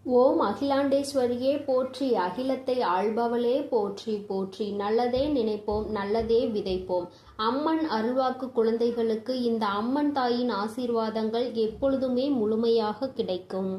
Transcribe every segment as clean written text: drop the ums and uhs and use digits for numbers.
ஓம் அகிலாண்டேஸ்வரியே போற்றி, அகிலத்தை ஆள்பவளே போற்றி போற்றி. நல்லதே நினைப்போம், நல்லதே விதைப்போம். அம்மன் அருள்வாக்கு குழந்தைகளுக்கு இந்த அம்மன் தாயின் ஆசீர்வாதங்கள் எப்பொழுதுமே முழுமையாக கிடைக்கும்.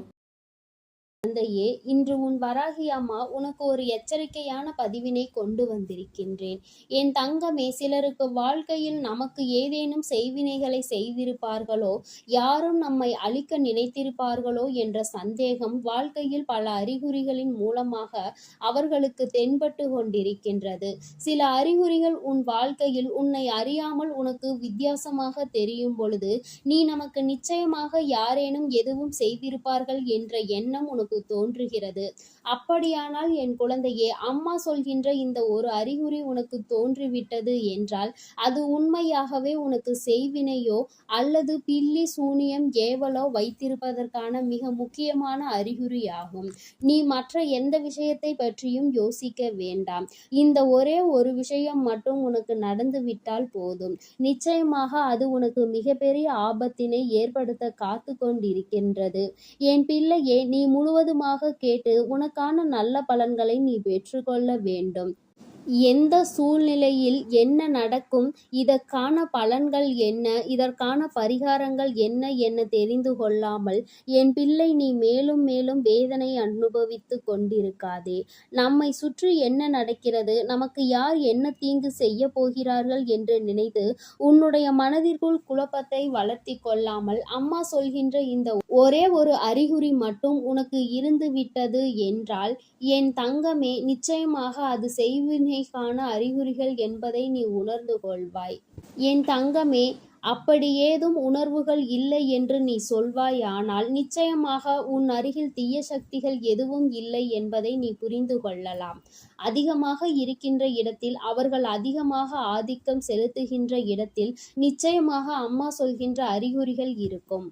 குழந்தையே, இன்று உன் வராகி அம்மா உனக்கு ஒரு எச்சரிக்கையான பதிவினை கொண்டு வந்திருக்கின்றேன். என் தங்கமே, சிலருக்கு வாழ்க்கையில் நமக்கு ஏதேனும் செய்வினைகளை செய்திருப்பார்களோ, யாரும் நம்மை அழிக்க நினைத்திருப்பார்களோ என்ற சந்தேகம் வாழ்க்கையில் பல அறிகுறிகளின் மூலமாக அவர்களுக்கு தென்பட்டு கொண்டிருக்கின்றது. சில அறிகுறிகள் உன் வாழ்க்கையில் உன்னை அறியாமல் உனக்கு வித்தியாசமாக தெரியும் பொழுது, நீ நமக்கு நிச்சயமாக யாரேனும் எதுவும் செய்திருப்பார்கள் என்ற எண்ணம் உனக்கு தோன்றுகிறது. அப்படியானால் என் குழந்தையே, அம்மா சொல்கின்ற இந்த ஒரு அறிகுறி உனக்கு தோன்றிவிட்டது என்றால் அது உண்மையாகவே உனக்கு செய்வினையோ அல்லது பில்லி சூனியம் ஏவலோ வைத்திருப்பதற்கான மிக முக்கியமான அறிகுறியாகும். நீ மற்ற எந்த விஷயத்தை பற்றியும் யோசிக்க வேண்டாம். இந்த ஒரே ஒரு விஷயம் மட்டும் உனக்கு நடந்துவிட்டால் போதும். நிச்சயமாக அது உனக்கு மிகப்பெரிய ஆபத்தினை ஏற்படுத்த காத்து கொண்டிருக்கின்றது. என் பிள்ளையே, நீ முழுவதுமாக கேட்டு உனக்கான நல்ல பலன்களை நீ பெற்றுக்கொள்ள வேண்டும். எந்த சூழ்நிலையில் என்ன நடக்கும், இதற்கான பலன்கள் என்ன, இதற்கான பரிகாரங்கள் என்ன தெரிந்து கொள்ளாமல் என் பிள்ளை நீ மேலும் மேலும் வேதனை அனுபவித்து கொண்டிருக்காதே. நம்மை சுற்றி என்ன நடக்கிறது, நமக்கு யார் என்ன தீங்கு செய்ய போகிறார்கள் என்று நினைத்து உன்னுடைய மனதிற்குள் குழப்பத்தை வளர்த்தி கொள்ளாமல், அம்மா சொல்கின்ற இந்த ஒரே ஒரு அறிகுறி மட்டும் உனக்கு இருந்து விட்டது என்றால் என் தங்கமே, நிச்சயமாக அது செய்வினைக்கான அறிகுறிகள் என்பதை நீ உணர்ந்து கொள்வாய். என் தங்கமே, அப்படி ஏதும் உணர்வுகள் இல்லை என்று நீ சொல்வாயானால் நிச்சயமாக உன் அருகில் தீய சக்திகள் எதுவும் இல்லை என்பதை நீ புரிந்து கொள்ளலாம். அதிகமாக இருக்கின்ற இடத்தில், அவர்கள் அதிகமாக ஆதிக்கம் செலுத்துகின்ற இடத்தில் நிச்சயமாக அம்மா சொல்கின்ற அறிகுறிகள் இருக்கும்.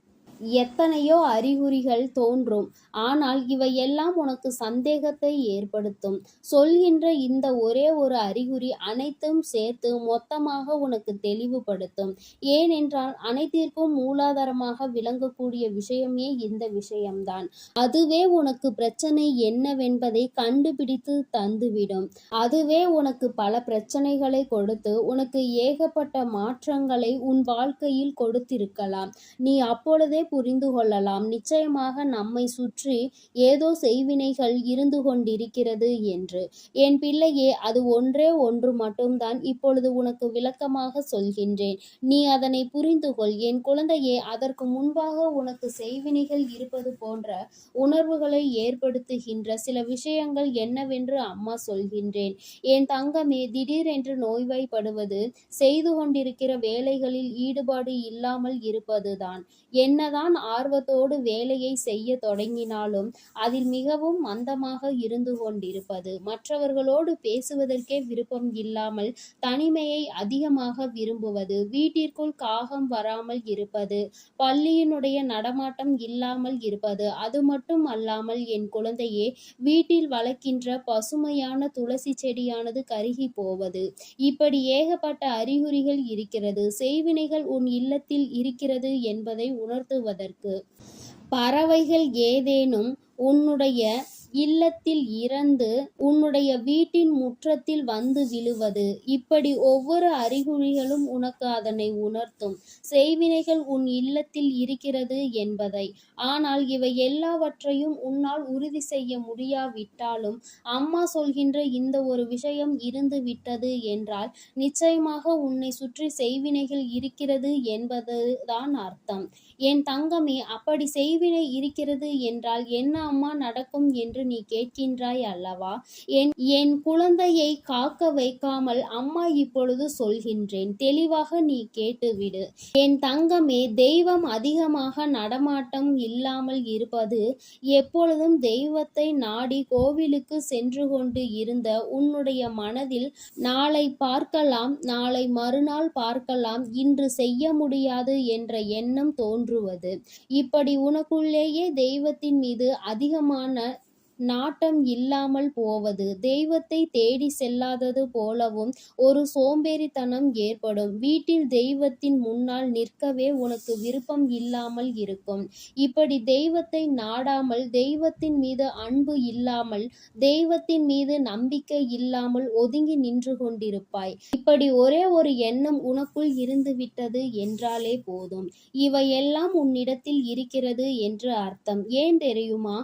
எத்தனையோ அறிகுறிகள் தோன்றும். ஆனால் இவையெல்லாம் உனக்கு சந்தேகத்தை ஏற்படுத்தும். சொல்கின்ற இந்த ஒரே ஒரு அறிகுறி அனைத்தும் சேர்த்து மொத்தமாக உனக்கு தெளிவுபடுத்தும். ஏனென்றால் அனைத்திற்கும் மூலாதாரமாக விளங்கக்கூடிய விஷயமே இந்த விஷயம்தான். அதுவே உனக்கு பிரச்சனை என்னவென்பதை கண்டுபிடித்து தந்துவிடும். அதுவே உனக்கு பல பிரச்சனைகளை கொடுத்து உனக்கு ஏகப்பட்ட மாற்றங்களை உன் வாழ்க்கையில் கொடுத்திருக்கலாம். நீ அப்பொழுதே புரிந்து கொள்ளலாம், நிச்சயமாக நம்மை சுற்றி ஏதோ செய்வினைகள் இருந்து கொண்டிருக்கிறது என்று. என் பிள்ளையே, அது ஒன்றே ஒன்று மட்டும்தான் இப்பொழுது உனக்கு விளக்கமாக சொல்கின்றேன். நீ அதனை புரிந்து கொள். என் குழந்தையே, அதற்கு முன்பாக உனக்கு செய்வினைகள் இருப்பது போன்ற உணர்வுகளை ஏற்படுத்துகின்ற சில விஷயங்கள் என்னவென்று அம்மா சொல்கின்றேன். என் தங்கமே, திடீரென்று நோய்வாய்ப்படுவது, செய்து கொண்டிருக்கிற வேலைகளில் ஈடுபாடு இல்லாமல் இருப்பதுதான். என்னதான் ஆர்வத்தோடு வேலையை செய்ய தொடங்கினாலும் அதில் மிகவும் மந்தமாக இருந்து கொண்டிருப்பது, மற்றவர்களோடு பேசுவதற்கே விருப்பம் இல்லாமல் தனிமையை அதிகமாக விரும்புவது, வீட்டிற்குள் காகம் வராமல் இருப்பது, பள்ளியினுடைய நடமாட்டம் இல்லாமல் இருப்பது, அது மட்டும் அல்லாமல் என் குழந்தையே, வீட்டில் வளர்க்கின்ற பசுமையான துளசி செடியானது கருகி போவது, இப்படி ஏகப்பட்ட அறிகுறிகள் இருக்கிறது. செய்வினைகள் உன் இல்லத்தில் இருக்கிறது என்பதை உணர்த்துவதற்கு பறவைகள் ஏதேனும் உன்னுடைய இல்லத்தில் இறந்து உன்னுடைய வீட்டின் முற்றத்தில் வந்து விழுவது, இப்படி ஒவ்வொரு அறிகுறிகளும் உனக்கு அதனை உணர்த்தும். செய்வினைகள் உன் இல்லத்தில் இருக்கிறது என்பதை. ஆனால் இவை எல்லாவற்றையும் உன்னால் உறுதி செய்ய முடியாவிட்டாலும் அம்மா சொல்கின்ற இந்த ஒரு விஷயம் இருந்து விட்டது என்றால் நிச்சயமாக உன்னை சுற்றி செய்வினைகள் இருக்கிறது என்பதுதான் அர்த்தம். என் தங்கமே, அப்படி செய்வினை இருக்கிறது என்றால் என்ன அம்மா நடக்கும் என்று நீ கேட்கின்றாய் அல்லவா? என் குழந்தையை காக்க வைக்காமல் அம்மா இப்பொழுது சொல்கின்றேன், தெளிவாக நீ கேட்டுவிடு. என் தங்கமே, தெய்வம் அதிகமாக நடமாட்டம் இல்லாமல் இருப்பது, எப்பொழுதும் தெய்வத்தை நாடி கோவிலுக்கு சென்று கொண்டு இருந்த உன்னுடைய மனதில் நாளை பார்க்கலாம், நாளை மறுநாள் பார்க்கலாம், இன்று செய்ய முடியாது என்ற எண்ணம் தோன்றுவது, இப்படி உனக்குள்ளேயே தெய்வத்தின் மீது அதிகமான நாட்டம் இல்லாமல் போவது, தெய்வத்தை தேடி செல்லாதது போலவும் ஒரு சோம்பேறித்தனம் ஏற்படும். வீட்டில் தெய்வத்தின் முன்னால் நிற்கவே உனக்கு விருப்பம் இல்லாமல் இருக்கும். இப்படி தெய்வத்தை நாடாமல், தெய்வத்தின் மீது அன்பு இல்லாமல், தெய்வத்தின் மீது நம்பிக்கை இல்லாமல் ஒதுங்கி நின்று கொண்டிருப்பாய். இப்படி ஒரே ஒரு எண்ணம் உனக்குள் இருந்துவிட்டது என்றாலே போதும், இவையெல்லாம் உன்னிடத்தில் இருக்கிறது என்று அர்த்தம். ஏன் தெரியுமா?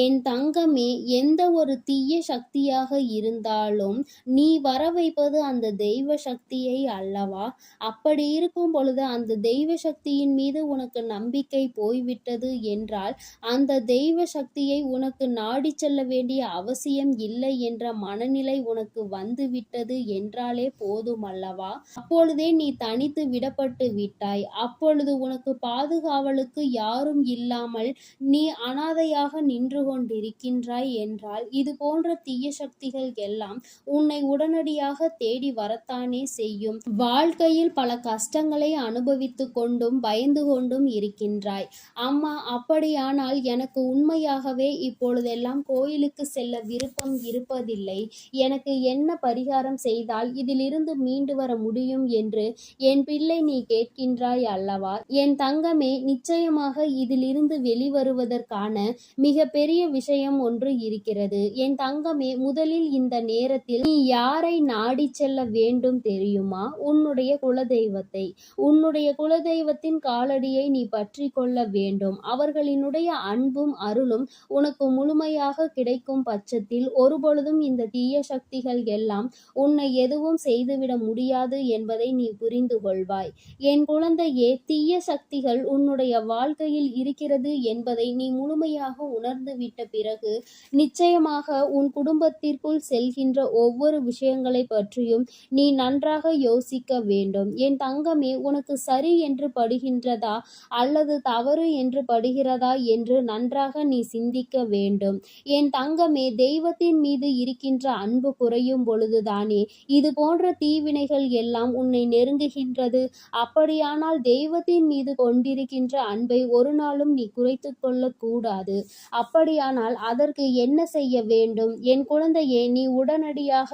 என் தங்கமே, எந்த ஒரு தீய சக்தியாக இருந்தாலும் நீ வர வைப்பது அந்த தெய்வ சக்தியை அல்லவா? அப்படி இருக்கும் பொழுது அந்த தெய்வ சக்தியின் மீது உனக்கு நம்பிக்கை போய்விட்டது என்றால், அந்த தெய்வ சக்தியை உனக்கு நாடி செல்ல வேண்டிய அவசியம் இல்லை என்ற மனநிலை உனக்கு வந்துவிட்டது என்றாலே போதும் அல்லவா? அப்பொழுதே நீ தனித்து விடப்பட்டு விட்டாய். அப்பொழுது உனக்கு பாதுகாவலுக்கு யாரும் இல்லாமல் நீ அனாதையாக நின்று கொண்டிருக்கின்றாய் என்றால், இது போன்ற தீய சக்திகள் எல்லாம் உன்னை உடனடியாக தேடி வரத்தானே செய்யும். வாழ்க்கையில் பல கஷ்டங்களை அனுபவித்துக் கொண்டும் பயந்து கொண்டும் இருக்கின்றாய். அம்மா, அப்படியானால் எனக்கு உண்மையாகவே இப்பொழுதெல்லாம் கோயிலுக்கு செல்ல விருப்பம் இருப்பதில்லை. எனக்கு என்ன பரிகாரம் செய்தால் இதிலிருந்து மீண்டு வர முடியும் என்று என் பிள்ளை நீ கேட்கின்றாய் அல்லவா? என் தங்கமே, நிச்சயமாக இதிலிருந்து வெளிவருவதற்கான மிக பெரிய விஷயம் ஒன்று இருக்கிறது. என் தங்கமே, முதலில் இந்த நேரத்தில் நீ யாரை நாடி செல்ல வேண்டும் தெரியுமா? உன்னுடைய குலதெய்வத்தை. உன்னுடைய குலதெய்வத்தின் காலடியை நீ பற்றி கொள்ள வேண்டும். அவர்களினுடைய அன்பும் அருளும் உனக்கு முழுமையாக கிடைக்கும் பட்சத்தில் ஒருபொழுதும் இந்த தீய சக்திகள் எல்லாம் உன்னை எதுவும் செய்துவிட முடியாது என்பதை நீ புரிந்து கொள்வாய். என் குழந்தையே, தீய சக்திகள் உன்னுடைய வாழ்க்கையில் இருக்கிறது என்பதை நீ முழுமையாக உணர்ந்து விட்ட பிறகு நிச்சயமாக உன் குடும்பத்திற்குள் செல்கின்ற ஒவ்வொரு விஷயங்களை பற்றியும் நீ நன்றாக யோசிக்க வேண்டும். என் தங்கமே, உனக்கு சரி என்று படுகின்றதா அல்லது தவறு என்று படுகிறதா என்று நன்றாக நீ சிந்திக்க வேண்டும். என் தங்கமே, தெய்வத்தின் மீது இருக்கின்ற அன்பு குறையும் பொழுதுதானே இது போன்ற தீவினைகள் எல்லாம் உன்னை நெருங்குகின்றது. அப்படியானால் தெய்வத்தின் மீது கொண்டிருக்கின்ற அன்பை ஒரு நாளும் நீ குறைத்து கொள்ள கூடாது. அப்படியானால் அதற்கு என்ன செய்ய வேண்டும்? என் குழந்தையே, நீ உடனடியாக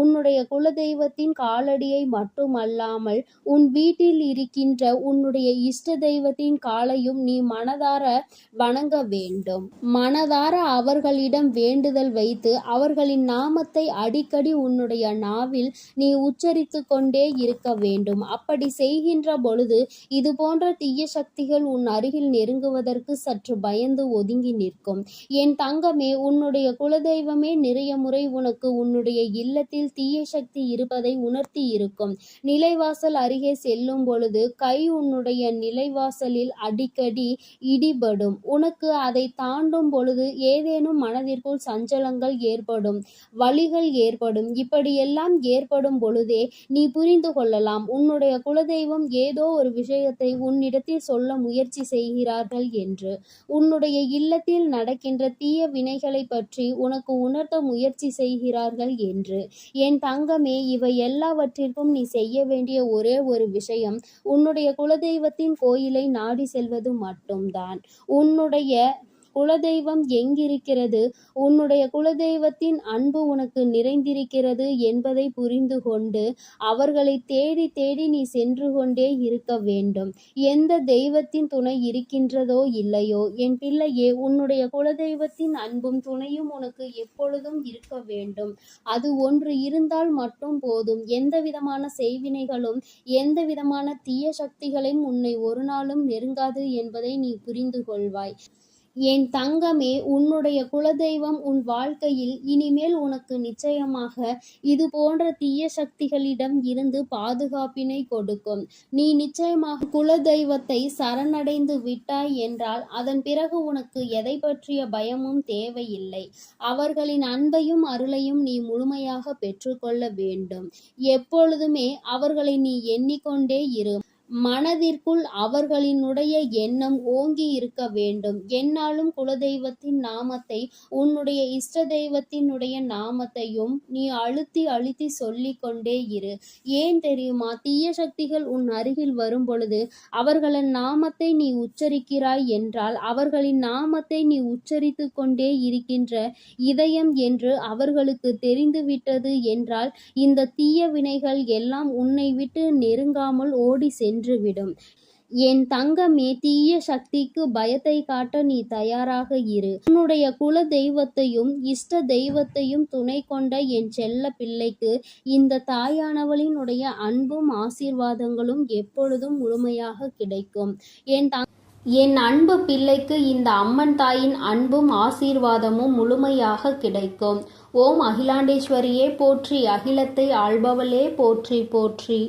உன்னுடைய குலதெய்வத்தின் காலடியை மட்டுமல்லாமல் உன் வீட்டில் இருக்கின்ற உன்னுடைய இஷ்ட தெய்வத்தின் காலையும் நீ மனதார வணங்க வேண்டும். மனதார அவர்களிடம் வேண்டுதல் வைத்து அவர்களின் நாமத்தை அடிக்கடி உன்னுடைய நாவில் நீ உச்சரித்து கொண்டே இருக்க வேண்டும். அப்படி செய்கின்ற பொழுது இது போன்ற தீய சக்திகள் உன் அருகில் நெருங்குவதற்கு சற்று பயந்து ஒதுங்கி நிற்கும். என் தங்கமே, உன்னுடைய குலதெய்வமே நிறைய முறை உனக்கு உன்னுடைய இல்லத்தில் தீய சக்தி இருப்பதை உணர்த்தி இருக்கும். நிலைவாசல் அருகே செல்லும் பொழுது கை உன்னுடைய நிலைவாசலில் அடிக்கடி இடிபடும். உனக்கு அதை தாண்டும் பொழுது ஏதேனும் மனதிற்குள் சஞ்சலங்கள் ஏற்படும், வலிகள் ஏற்படும். இப்படியெல்லாம் ஏற்படும் பொழுதே நீ புரிந்து கொள்ளலாம், உன்னுடைய குலதெய்வம் ஏதோ ஒரு விஷயத்தை உன்னிடத்தில் சொல்ல முயற்சி செய்கிறார்கள் என்று. உன்னுடைய இல்லத்தில் நடக்கின்ற தீய வினைகளை பற்றி உனக்கு உணர்த்த முயற்சி செய்கிறார்கள் என்று. என் தங்கமே, இவை எல்லாவற்றிற்கும் நீ செய்ய வேண்டிய ஒரே ஒரு விஷயம் உன்னுடைய குலதெய்வத்தின் கோயிலை நாடி செல்வது மட்டும்தான். உன்னுடைய குலதெய்வம் எங்கிருக்கிறது, உன்னுடைய குலதெய்வத்தின் அன்பு உனக்கு நிறைந்திருக்கிறது என்பதை புரிந்து கொண்டு அவர்களை தேடி தேடி நீ சென்று கொண்டே இருக்க வேண்டும். எந்த தெய்வத்தின் துணை இருக்கின்றதோ இல்லையோ என் பிள்ளையே, உன்னுடைய குலதெய்வத்தின் அன்பும் துணையும் உனக்கு எப்பொழுதும் இருக்க வேண்டும். அது ஒன்று இருந்தால் மட்டும் போதும். எந்த விதமான செய்வினைகளும் எந்த விதமான தீய சக்திகளையும் உன்னை ஒரு நாளும் நெருங்காது என்பதை நீ புரிந்து கொள்வாய். என் தங்கமே, உன்னுடைய குலதெய்வம் உன் வாழ்க்கையில் இனிமேல் உனக்கு நிச்சயமாக இது போன்ற தீய சக்திகளிடம் இருந்து பாதுகாப்பினை கொடுக்கும். நீ நிச்சயமாக குலதெய்வத்தை சரணடைந்து விட்டாய் என்றால் அதன் பிறகு உனக்கு எதை பற்றிய பயமும் தேவையில்லை. அவர்களின் அன்பையும் அருளையும் நீ முழுமையாக பெற்றுக்கொள்ள வேண்டும். எப்பொழுதுமே அவர்களை நீ எண்ணிக்கொண்டே இரு. மனதிற்குள் அவர்களினுடைய எண்ணம் ஓங்கி இருக்க வேண்டும். எந்நாளும் குலதெய்வத்தின் நாமத்தை, உன்னுடைய இஷ்ட தெய்வத்தினுடைய நாமத்தையும் நீ அழுத்தி அழுத்தி சொல்லிக் கொண்டே இரு. ஏன் தெரியுமா? தீய சக்திகள் உன் அருகில் வரும் பொழுது அவர்களின் நாமத்தை நீ உச்சரிக்கிறாய் என்றால், அவர்களின் நாமத்தை நீ உச்சரித்து கொண்டே இருக்கின்ற இதயம் என்று அவர்களுக்கு தெரிந்துவிட்டது என்றால், இந்த தீய வினைகள் எல்லாம் உன்னை விட்டு நெருங்காமல் ஓடி சென்றுவிடும். என் தங்கமே, தீய சக்திக்கு பயத்தை காட்ட நீ தயாராக இரு. உன்னுடைய குல தெய்வத்தையும் இஷ்ட தெய்வத்தையும் துணை கொண்ட என் செல்ல பிள்ளைக்கு இந்த தாயானவளினுடைய அன்பும் ஆசீர்வாதங்களும் எப்பொழுதும் முழுமையாக கிடைக்கும். என் அன்பு பிள்ளைக்கு இந்த அம்மன் தாயின் அன்பும் ஆசீர்வாதமும் முழுமையாக கிடைக்கும். ஓம் அகிலாண்டேஸ்வரியே போற்றி, அகிலத்தை ஆள்பவளே போற்றி போற்றி.